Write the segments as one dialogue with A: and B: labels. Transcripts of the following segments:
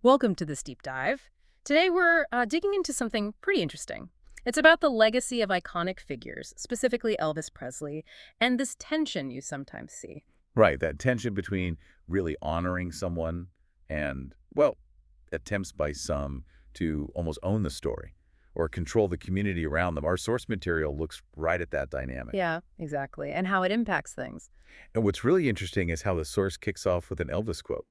A: Welcome to this deep dive. Today we're digging into something pretty interesting. It's about the legacy of iconic figures, specifically Elvis Presley, and this tension you sometimes see.
B: Right, that tension between really honoring someone and, well, attempts by some to almost own the story or control the community around them. Our source material looks right at that dynamic.
A: Yeah, exactly, and how it impacts things.
B: And what's really interesting is how the source kicks off with an Elvis quote.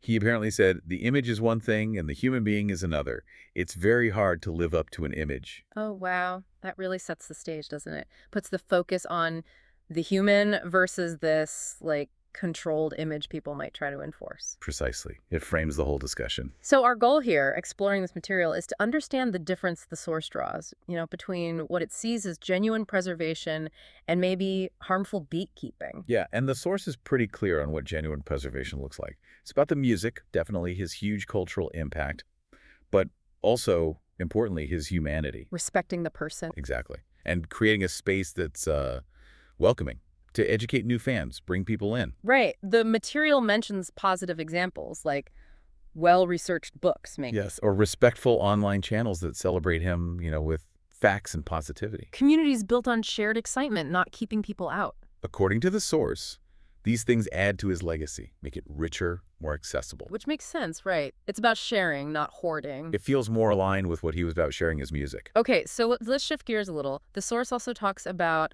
B: He apparently said, "The image is one thing and the human being is another. It's very hard to live up to an image."
A: Oh, wow. That really sets the stage, doesn't it? Puts the focus on the human versus this, like, controlled image people might try to enforce.
B: Precisely. It frames the whole discussion.
A: So our goal here, exploring this material, is to understand the difference the source draws, between what it sees as genuine preservation and maybe harmful beat keeping.
B: Yeah, and the source is pretty clear on what genuine preservation looks like. It's about the music, definitely his huge cultural impact, but also, importantly, his humanity.
A: Respecting the person.
B: Exactly. And creating a space that's welcoming to educate new fans, bring people in.
A: Right. The material mentions positive examples, like well-researched books, maybe.
B: Yes, or respectful online channels that celebrate him, with facts and positivity.
A: Communities built on shared excitement, not keeping people out.
B: According to the source, these things add to his legacy, make it richer, more accessible.
A: Which makes sense, right? It's about sharing, not hoarding.
B: It feels more aligned with what he was about sharing his music.
A: Okay, so let's shift gears a little. The source also talks about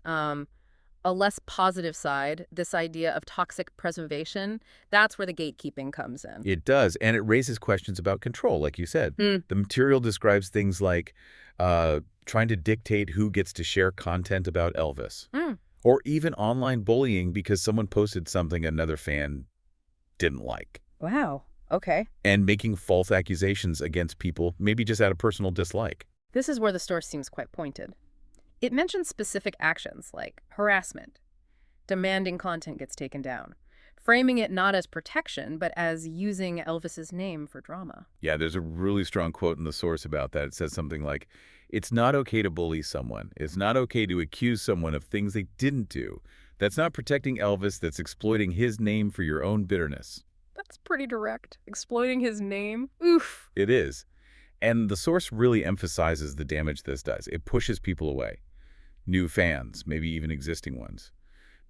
A: a less positive side, this idea of toxic preservation. That's where the gatekeeping comes in.
B: It does, and it raises questions about control, like you said.
A: Hmm.
B: The material describes things like trying to dictate who gets to share content about Elvis,
A: Hmm.
B: or even online bullying because someone posted something another fan didn't like,
A: Wow. Okay.
B: and making false accusations against people, maybe just out of personal dislike.
A: This is where the source seems quite pointed. It mentions specific actions like harassment, demanding content gets taken down, framing it not as protection, but as using Elvis's name for drama.
B: Yeah, there's a really strong quote in the source about that. It says something like, "It's not okay to bully someone. It's not okay to accuse someone of things they didn't do. That's not protecting Elvis. That's exploiting his name for your own bitterness."
A: That's pretty direct. Exploiting his name? Oof.
B: It is. And the source really emphasizes the damage this does. It pushes people away. New fans, maybe even existing ones.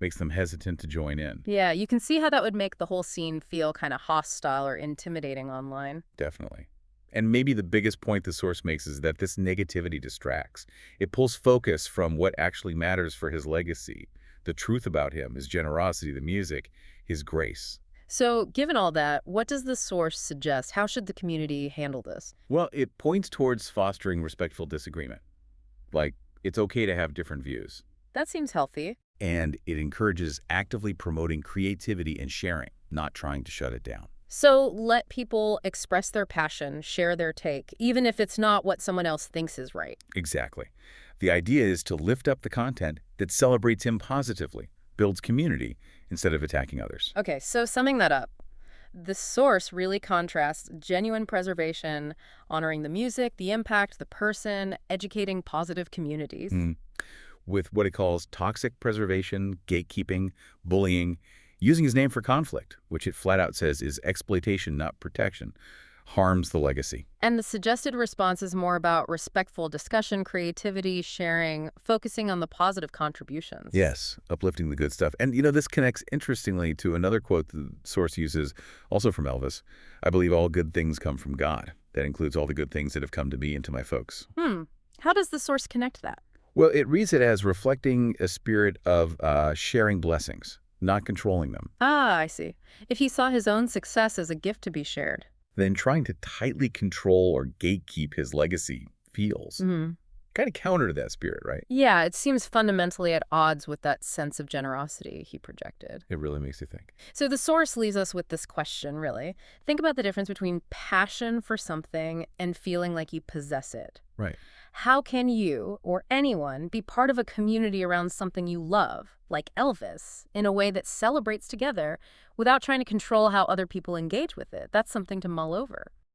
B: Makes them hesitant to join in.
A: Yeah, you can see how that would make the whole scene feel kind of hostile or intimidating online.
B: Definitely. And maybe the biggest point the source makes is that this negativity distracts. It pulls focus from what actually matters for his legacy, the truth about him, his generosity, the music, his grace.
A: So, given all that, what does the source suggest? How should the community handle this?
B: Well, it points towards fostering respectful disagreement. Like, it's okay to have different views.
A: That seems healthy.
B: And it encourages actively promoting creativity and sharing, not trying to shut it down.
A: So let people express their passion, share their take, even if it's not what someone else thinks is right.
B: Exactly. The idea is to lift up the content that celebrates him positively, builds community, instead of attacking others.
A: Okay, so summing that up, the source really contrasts genuine preservation, honoring the music, the impact, the person, educating positive communities.
B: With what it calls toxic preservation, gatekeeping, bullying, using his name for conflict, which it flat out says is exploitation, not protection, harms the legacy.
A: And the suggested response is more about respectful discussion, creativity, sharing, focusing on the positive contributions.
B: Yes, uplifting the good stuff. And, this connects interestingly to another quote the source uses, also from Elvis. "I believe all good things come from God. That includes all the good things that have come to me and to my folks."
A: How does the source connect that?
B: Well, it reads it as reflecting a spirit of sharing blessings, not controlling them.
A: Ah, I see. If he saw his own success as a gift to be shared.
B: Then trying to tightly control or gatekeep his legacy feels kind of counter to that spirit, right?
A: Yeah, it seems fundamentally at odds with that sense of generosity he projected.
B: It really makes you think.
A: So the source leaves us with this question, really. Think about the difference between passion for something and feeling like you possess it.
B: Right.
A: How can you or anyone be part of a community around something you love, like Elvis, in a way that celebrates together without trying to control how other people engage with it? That's something to mull over.